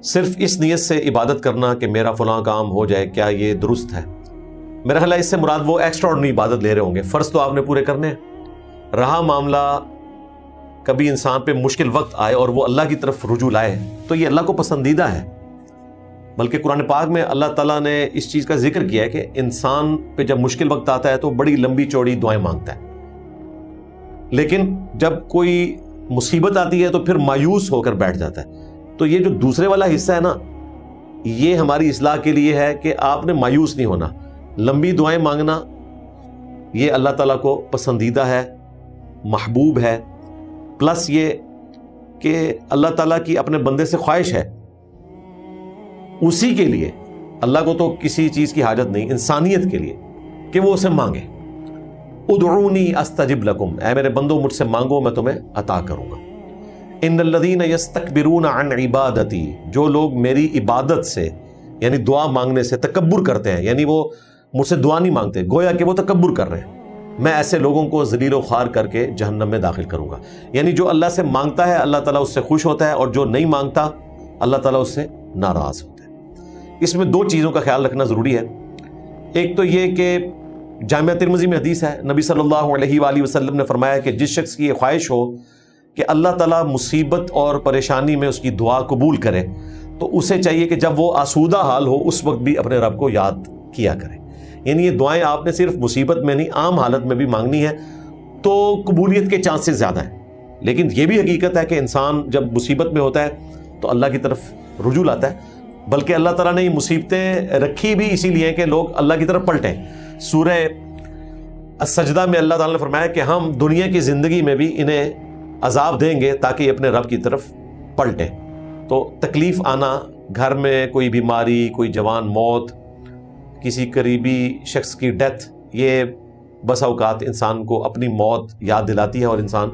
صرف اس نیت سے عبادت کرنا کہ میرا فلاں کام ہو جائے، کیا یہ درست ہے؟ میرا خیال ہے اس سے مراد وہ ایکسٹرا آرڈنری عبادت لے رہے ہوں گے، فرض تو آپ نے پورے کرنے ہیں۔ رہا معاملہ کبھی انسان پہ مشکل وقت آئے اور وہ اللہ کی طرف رجوع لائے تو یہ اللہ کو پسندیدہ ہے، بلکہ قرآن پاک میں اللہ تعالیٰ نے اس چیز کا ذکر کیا ہے کہ انسان پہ جب مشکل وقت آتا ہے تو بڑی لمبی چوڑی دعائیں مانگتا ہے، لیکن جب کوئی مصیبت آتی ہے تو پھر مایوس ہو کر بیٹھ جاتا ہے۔ تو یہ جو دوسرے والا حصہ ہے نا، یہ ہماری اصلاح کے لیے ہے کہ آپ نے مایوس نہیں ہونا، لمبی دعائیں مانگنا یہ اللہ تعالیٰ کو پسندیدہ ہے، محبوب ہے، پلس یہ کہ اللہ تعالیٰ کی اپنے بندے سے خواہش ہے، اسی کے لیے اللہ کو تو کسی چیز کی حاجت نہیں، انسانیت کے لیے کہ وہ اسے مانگے۔ ادعونی استجب لکم، اے میرے بندو مجھ سے مانگو میں تمہیں عطا کروں گا۔ ان الذین یستکبرون عن عبادتی، جو لوگ میری عبادت سے یعنی دعا مانگنے سے تکبر کرتے ہیں، یعنی وہ مجھ سے دعا نہیں مانگتے، گویا کہ وہ تکبر کر رہے ہیں، میں ایسے لوگوں کو ذلیل و خوار کر کے جہنم میں داخل کروں گا۔ یعنی جو اللہ سے مانگتا ہے اللہ تعالیٰ اس سے خوش ہوتا ہے، اور جو نہیں مانگتا اللہ تعالیٰ اس سے ناراض ہوتا ہے۔ اس میں دو چیزوں کا خیال رکھنا ضروری ہے۔ ایک تو یہ کہ جامعہ ترمذی میں حدیث ہے، نبی صلی اللہ علیہ وآلہ وسلم نے فرمایا کہ جس شخص کی یہ خواہش ہو کہ اللہ تعالیٰ مصیبت اور پریشانی میں اس کی دعا قبول کرے تو اسے چاہیے کہ جب وہ آسودہ حال ہو اس وقت بھی اپنے رب کو یاد کیا کرے۔ یعنی یہ دعائیں آپ نے صرف مصیبت میں نہیں، عام حالت میں بھی مانگنی ہے تو قبولیت کے چانسز زیادہ ہیں۔ لیکن یہ بھی حقیقت ہے کہ انسان جب مصیبت میں ہوتا ہے تو اللہ کی طرف رجوع لاتا ہے، بلکہ اللہ تعالیٰ نے یہ مصیبتیں رکھی بھی اسی لیے کہ لوگ اللہ کی طرف پلٹیں۔ سورہ السجدہ میں اللہ تعالیٰ نے فرمایا کہ ہم دنیا کی زندگی میں بھی انہیں عذاب دیں گے تاکہ یہ اپنے رب کی طرف پلٹیں۔ تو تکلیف آنا، گھر میں کوئی بیماری، کوئی جوان موت، کسی قریبی شخص کی ڈیتھ، یہ بس اوقات انسان کو اپنی موت یاد دلاتی ہے اور انسان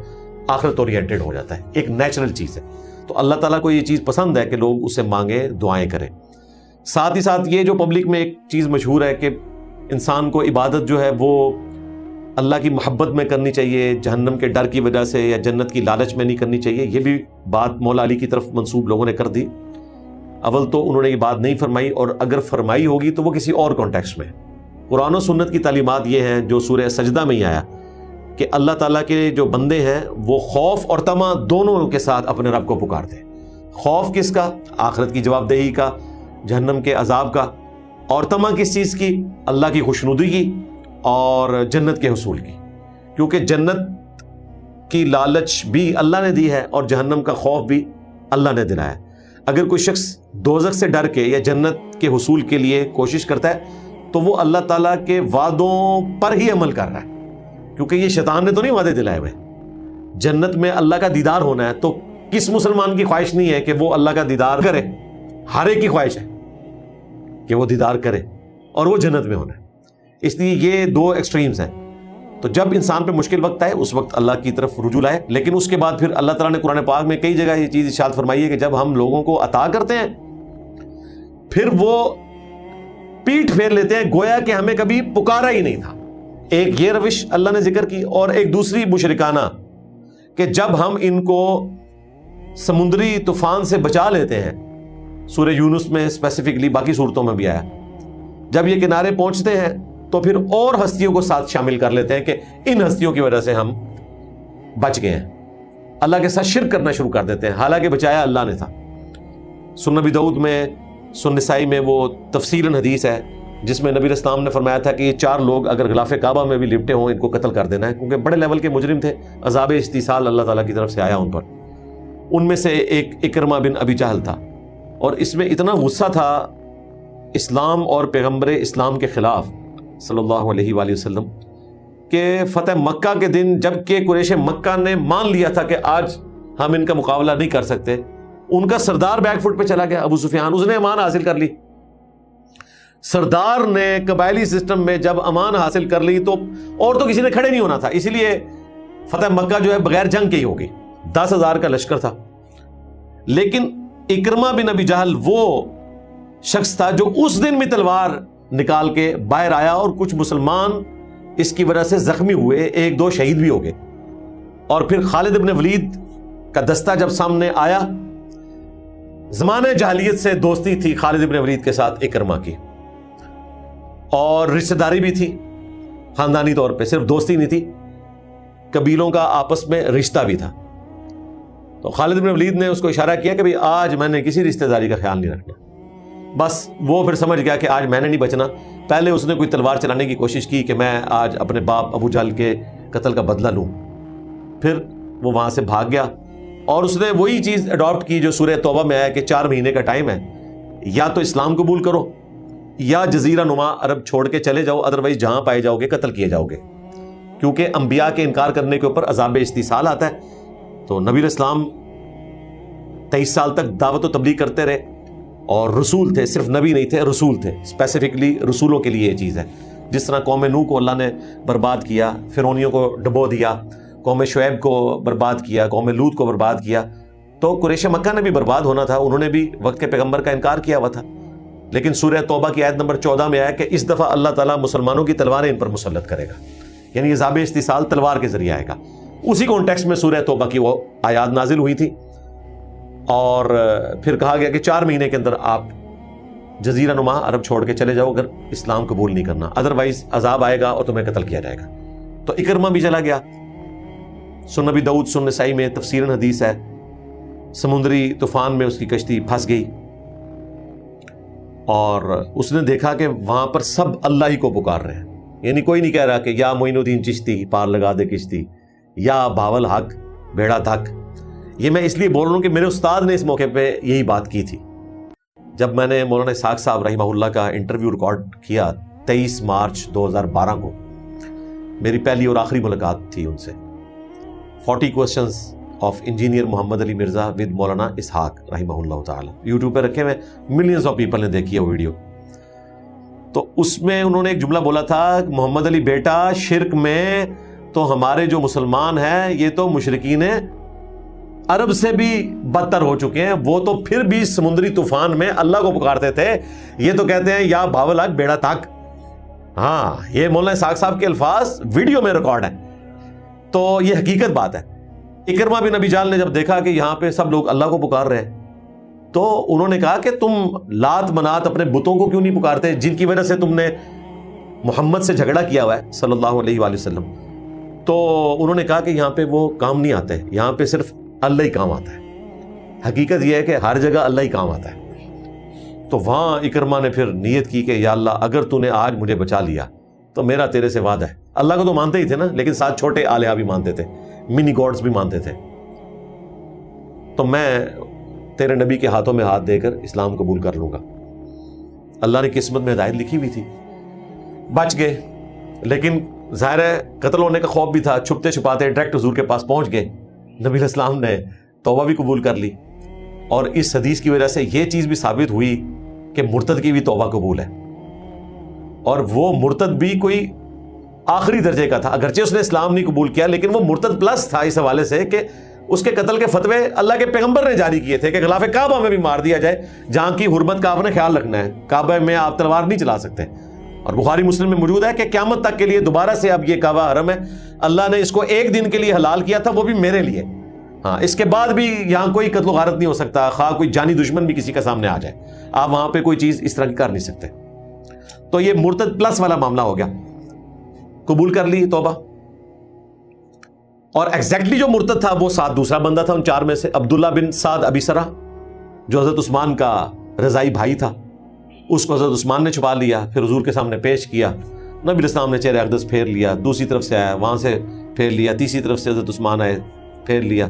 آخرت اورینٹڈ ہو جاتا ہے، ایک نیچرل چیز ہے۔ تو اللہ تعالیٰ کو یہ چیز پسند ہے کہ لوگ اسے مانگیں، دعائیں کریں۔ ساتھ ہی ساتھ یہ جو پبلک میں ایک چیز مشہور ہے کہ انسان کو عبادت جو ہے وہ اللہ کی محبت میں کرنی چاہیے، جہنم کے ڈر کی وجہ سے یا جنت کی لالچ میں نہیں کرنی چاہیے، یہ بھی بات مولا علی کی طرف منسوب لوگوں نے کر دی۔ اول تو انہوں نے یہ بات نہیں فرمائی، اور اگر فرمائی ہوگی تو وہ کسی اور کانٹیکسٹ میں۔ قرآن و سنت کی تعلیمات یہ ہیں جو سورہ سجدہ میں ہی آیا کہ اللہ تعالیٰ کے جو بندے ہیں وہ خوف اور طمع دونوں کے ساتھ اپنے رب کو پکارتے ہیں۔ خوف کس کا؟ آخرت کی جواب دہی کا، جہنم کے عذاب کا، اور طمع کس چیز کی؟ اللہ کی خوشنودی کی اور جنت کے حصول کی، کیونکہ جنت کی لالچ بھی اللہ نے دی ہے اور جہنم کا خوف بھی اللہ نے دلایا ہے۔ اگر کوئی شخص دوزخ سے ڈر کے یا جنت کے حصول کے لیے کوشش کرتا ہے تو وہ اللہ تعالیٰ کے وعدوں پر ہی عمل کر رہا ہے، کیونکہ یہ شیطان نے تو نہیں وعدے دلائے ہوئے۔ جنت میں اللہ کا دیدار ہونا ہے تو کس مسلمان کی خواہش نہیں ہے کہ وہ اللہ کا دیدار کرے؟ ہر ایک کی خواہش ہے کہ وہ دیدار کرے اور وہ جنت میں ہونا ہے۔ اس لیے یہ دو ایکسٹریمز ہیں۔ تو جب انسان پہ مشکل وقت آئے اس وقت اللہ کی طرف رجوع لائے، لیکن اس کے بعد پھر اللہ تعالیٰ نے قرآن پاک میں کئی جگہ یہ چیز ارشاد فرمائی ہے کہ جب ہم لوگوں کو عطا کرتے ہیں پھر وہ پیٹھ پھیر لیتے ہیں گویا کہ ہمیں کبھی پکارا ہی نہیں تھا۔ ایک یہ روش اللہ نے ذکر کی، اور ایک دوسری مشرکانہ کہ جب ہم ان کو سمندری طوفان سے بچا لیتے ہیں، سورہ یونس میں اسپیسیفکلی، باقی صورتوں میں بھی آیا، جب یہ کنارے پہنچتے ہیں تو پھر اور ہستیوں کو ساتھ شامل کر لیتے ہیں کہ ان ہستیوں کی وجہ سے ہم بچ گئے ہیں، اللہ کے ساتھ شرک کرنا شروع کر دیتے ہیں، حالانکہ بچایا اللہ نے تھا۔ سنن نبی داؤد میں، سنن نسائی میں وہ تفصیلاً حدیث ہے جس میں نبی اسلام نے فرمایا تھا کہ یہ 4 لوگ اگر غلاف کعبہ میں بھی لپٹے ہوں ان کو قتل کر دینا ہے، کیونکہ بڑے لیول کے مجرم تھے، عذاب استیصال اللہ تعالیٰ کی طرف سے آیا ان پر۔ ان میں سے ایک اکرمہ بن ابی جہل تھا، اور اس میں اتنا غصہ تھا اسلام اور پیغمبر اسلام کے خلاف صلی اللہ علیہ وآلہ وسلم کہ فتح مکہ کے دن جب کہ قریش مکہ نے مان لیا تھا کہ آج ہم ان کا مقابلہ نہیں کر سکتے، ان کا سردار بیک فٹ پہ چلا گیا ابو سفیان، اس نے امان حاصل کر لی۔ سردار نے قبائلی سسٹم میں جب امان حاصل کر لی تو اور تو کسی نے کھڑے نہیں ہونا تھا، اسی لیے فتح مکہ جو ہے بغیر جنگ کے ہی ہوگی، 10,000 کا لشکر تھا۔ لیکن اکرمہ بن ابی جہل وہ شخص تھا جو اس دن بھی تلوار نکال کے باہر آیا، اور کچھ مسلمان اس کی وجہ سے زخمی ہوئے، 1-2 شہید بھی ہو گئے۔ اور پھر خالد بن ولید کا دستہ جب سامنے آیا زمانہ جاہلیت سے دوستی تھی خالد بن ولید کے ساتھ اکرمہ کی، اور رشتہ داری بھی تھی خاندانی طور پہ، صرف دوستی نہیں تھی، قبیلوں کا آپس میں رشتہ بھی تھا۔ تو خالد بن ولید نے اس کو اشارہ کیا کہ بھئی آج میں نے کسی رشتہ داری کا خیال نہیں رکھنا۔ بس وہ پھر سمجھ گیا کہ آج میں نے نہیں بچنا۔ پہلے اس نے کوئی تلوار چلانے کی کوشش کی کہ میں آج اپنے باپ ابو جہل کے قتل کا بدلہ لوں، پھر وہ وہاں سے بھاگ گیا، اور اس نے وہی چیز اڈاپٹ کی جو سورہ توبہ میں آیا کہ 4 مہینے کا ٹائم ہے، یا تو اسلام قبول کرو یا جزیرہ نما عرب چھوڑ کے چلے جاؤ، ادروائز جہاں پائے جاؤ گے قتل کیے جاؤ گے، کیونکہ انبیاء کے انکار کرنے کے اوپر عذاب استیصال آتا ہے۔ تو نبی اسلام 23 سال تک دعوت و تبلیغ کرتے رہے، اور رسول تھے، صرف نبی نہیں تھے، رسول تھے، اسپیسیفکلی رسولوں کے لیے یہ چیز ہے۔ جس طرح قوم نوح کو اللہ نے برباد کیا، فرعونیوں کو ڈبو دیا، قوم شعیب کو برباد کیا، قوم لوط کو برباد کیا، تو قریش مکہ نے بھی برباد ہونا تھا، انہوں نے بھی وقت کے پیغمبر کا انکار کیا ہوا تھا۔ لیکن سورہ توبہ کی آیت نمبر 14 میں آیا کہ اس دفعہ اللہ تعالیٰ مسلمانوں کی تلواریں ان پر مسلط کرے گا، یعنی یہ عذاب استیصال تلوار کے ذریعے آئے گا۔ اسی کانٹیکسٹ میں سورہ توبہ کی وہ آیات نازل ہوئی تھی، اور پھر کہا گیا کہ 4 مہینے کے اندر آپ جزیرہ نما عرب چھوڑ کے چلے جاؤ اگر اسلام قبول نہیں کرنا، ادروائز عذاب آئے گا اور تمہیں قتل کیا جائے گا۔ تو اکرمہ بھی چلا گیا۔ سنن نبی داؤد سنن نسائی میں تفسیراً حدیث ہے، سمندری طوفان میں اس کی کشتی پھنس گئی، اور اس نے دیکھا کہ وہاں پر سب اللہ ہی کو پکار رہے ہیں، یعنی کوئی نہیں کہہ رہا کہ یا معین الدین چشتی پار لگا دے کشتی، یا بھاول حق بیڑا تھک۔ یہ میں اس لیے بول رہا ہوں کہ میرے استاد نے اس موقع پہ یہی بات کی تھی جب میں نے مولانا اسحاق صاحب رحمہ اللہ کا انٹرویو ریکارڈ کیا 23 مارچ 2012 کو۔ میری پہلی اور آخری ملاقات تھی ان سے۔ 40 questions of engineer Muhammad Ali Mirza with مولانا اسحاق رحمہ اللہ تعالی، یوٹیوب پہ رکھے ہوئے، ملینز آف پیپل نے دیکھی ہے ویڈیو۔ تو اس میں انہوں نے ایک جملہ بولا تھا، محمد علی بیٹا شرک میں تو ہمارے جو مسلمان ہیں یہ تو مشرکین عرب سے بھی بدتر ہو چکے ہیں، وہ تو پھر بھی سمندری طوفان میں اللہ کو پکارتے تھے، یہ تو کہتے ہیں یا بھاول حق بیڑا تک۔ ہاں، یہ مولانا اسحاق صاحب کے الفاظ ویڈیو میں ریکارڈ ہیں، تو یہ حقیقت بات ہے۔ اکرمہ بن ابی جہل نے جب دیکھا کہ یہاں پہ سب لوگ اللہ کو پکار رہے ہیں، تو انہوں نے کہا کہ تم لات منات اپنے بتوں کو کیوں نہیں پکارتے جن کی وجہ سے تم نے محمد سے جھگڑا کیا ہوا ہے صلی اللہ علیہ وآلہ وسلم۔ تو انہوں نے کہا کہ یہاں پہ وہ کام نہیں آتے، یہاں پہ صرف اللہ ہی کام آتا ہے۔ حقیقت یہ ہے کہ ہر جگہ اللہ ہی کام آتا ہے۔ تو وہاں اکرمہ نے پھر نیت کی کہ یا اللہ اگر تو نے آج مجھے بچا لیا تو میرا تیرے سے وعدہ ہے۔ اللہ کو تو مانتے ہی تھے نا، لیکن ساتھ چھوٹے آلیہ بھی مانتے تھے، منی گاڈز بھی مانتے تھے۔ تو میں تیرے نبی کے ہاتھوں میں ہاتھ دے کر اسلام قبول کر لوں گا۔ اللہ نے قسمت میں ہدایت لکھی ہوئی تھی، بچ گئے، لیکن ظاہر ہے قتل ہونے کا خوف بھی تھا، چھپتے چھپاتے ڈائریکٹ حضور کے پاس پہنچ گئے۔ نبی علیہ السلام نے توبہ بھی قبول کر لی، اور اس حدیث کی وجہ سے یہ چیز بھی ثابت ہوئی کہ مرتد کی بھی توبہ قبول ہے، اور وہ مرتد بھی کوئی آخری درجے کا تھا، اگرچہ اس نے اسلام نہیں قبول کیا لیکن وہ مرتد پلس تھا اس حوالے سے کہ اس کے قتل کے فتوے اللہ کے پیغمبر نے جاری کیے تھے کہ غلاف کعبہ میں بھی مار دیا جائے، جہاں کی حرمت کا آپ نے خیال رکھنا ہے، کعبہ میں آپ تلوار نہیں چلا سکتے۔ اور بخاری مسلم میں موجود ہے کہ قیامت تک کے لیے دوبارہ سے اب یہ کعبہ حرم ہے، اللہ نے اس کو ایک دن کے لیے حلال کیا تھا، وہ بھی میرے لیے۔ ہاں، اس کے بعد بھی یہاں کوئی قتل و غارت نہیں ہو سکتا، خواہ کوئی جانی دشمن بھی کسی کا سامنے آ جائے، آپ وہاں پہ کوئی چیز اس طرح کی کر نہیں سکتے۔ تو یہ مرتد پلس والا معاملہ ہو گیا، قبول کر لی توبہ۔ اور ایگزیکٹلی جو مرتد تھا وہ ساتھ دوسرا بندہ تھا ان 4 میں سے، عبداللہ بن سعد ابی سرہ، جو حضرت عثمان کا رضائی بھائی تھا، اس کو حضرت عثمان نے چھپا لیا، پھر حضور کے سامنے پیش کیا، نبی علیہ السلام نے چہرہ اقدس پھیر لیا، دوسری طرف سے آیا وہاں سے پھیر لیا، تیسری طرف سے حضرت عثمان آئے پھیر لیا،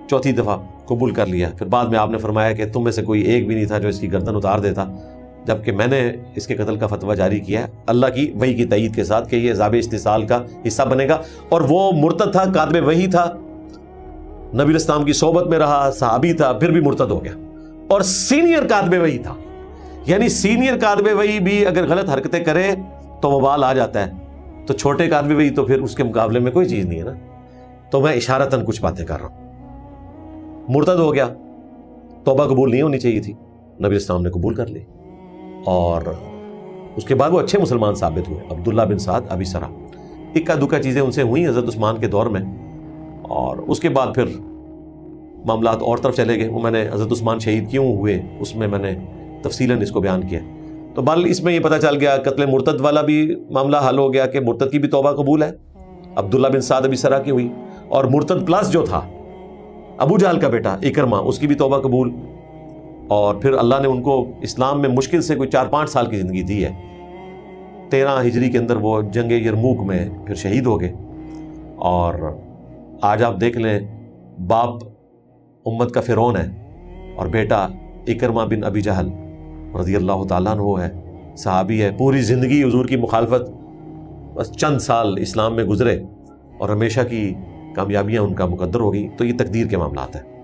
چوتھی دفعہ قبول کر لیا۔ پھر بعد میں آپ نے فرمایا کہ تم میں سے کوئی ایک بھی نہیں تھا جو اس کی گردن اتار دیتا، جبکہ میں نے اس کے قتل کا فتویٰ جاری کیا ہے اللہ کی وحی کی تائید کے ساتھ کہ یہ عذاب استحصال کا حصہ بنے گا۔ اور وہ مرتد تھا، کاتب وحی تھا، نبی علیہ السلام کی صحبت میں رہا، صحابی تھا، پھر بھی مرتد ہو گیا، اور سینئر کاتب وحی تھا، یعنی سینئر کاتب وحی بھی اگر غلط حرکتیں کرے تو وبال آ جاتا ہے، تو چھوٹے کاتب وحی تو پھر اس کے مقابلے میں کوئی چیز نہیں ہے نا۔ تو میں اشارتاً کچھ باتیں کر رہا ہوں۔ مرتد ہو گیا، توبہ قبول نہیں ہونی چاہیے تھی، نبی علیہ السلام نے قبول کر لی، اور اس کے بعد وہ اچھے مسلمان ثابت ہوئے۔ عبداللہ بن سعد ابی سرہ، اکا دکا چیزیں ان سے ہوئیں حضرت عثمان کے دور میں، اور اس کے بعد پھر معاملات اور طرف چلے گئے، وہ میں نے حضرت عثمان شہید کیوں ہوئے اس میں میں نے تفصیلاً اس کو بیان کیا۔ تو بال اس میں یہ پتہ چل گیا قتل مرتد والا بھی معاملہ حل ہو گیا کہ مرتد کی بھی توبہ قبول ہے، عبداللہ بن سعد ابی سرا کی ہوئی، اور مرتد پلس جو تھا ابو جہل کا بیٹا اکرمہ، اس کی بھی توبہ قبول، اور پھر اللہ نے ان کو اسلام میں مشکل سے کوئی 4-5 سال کی زندگی دی ہے۔ 13 ہجری کے اندر وہ جنگ یرموک میں پھر شہید ہو گئے۔ اور آج آپ دیکھ لیں باپ امت کا فرعون ہے اور بیٹا اکرمہ بن ابی جہل رضی اللہ تعالیٰ عنہ ہے، صحابی ہے، پوری زندگی حضور کی مخالفت، بس چند سال اسلام میں گزرے اور ہمیشہ کی کامیابیاں ان کا مقدر ہو گئی۔ تو یہ تقدیر کے معاملات ہیں۔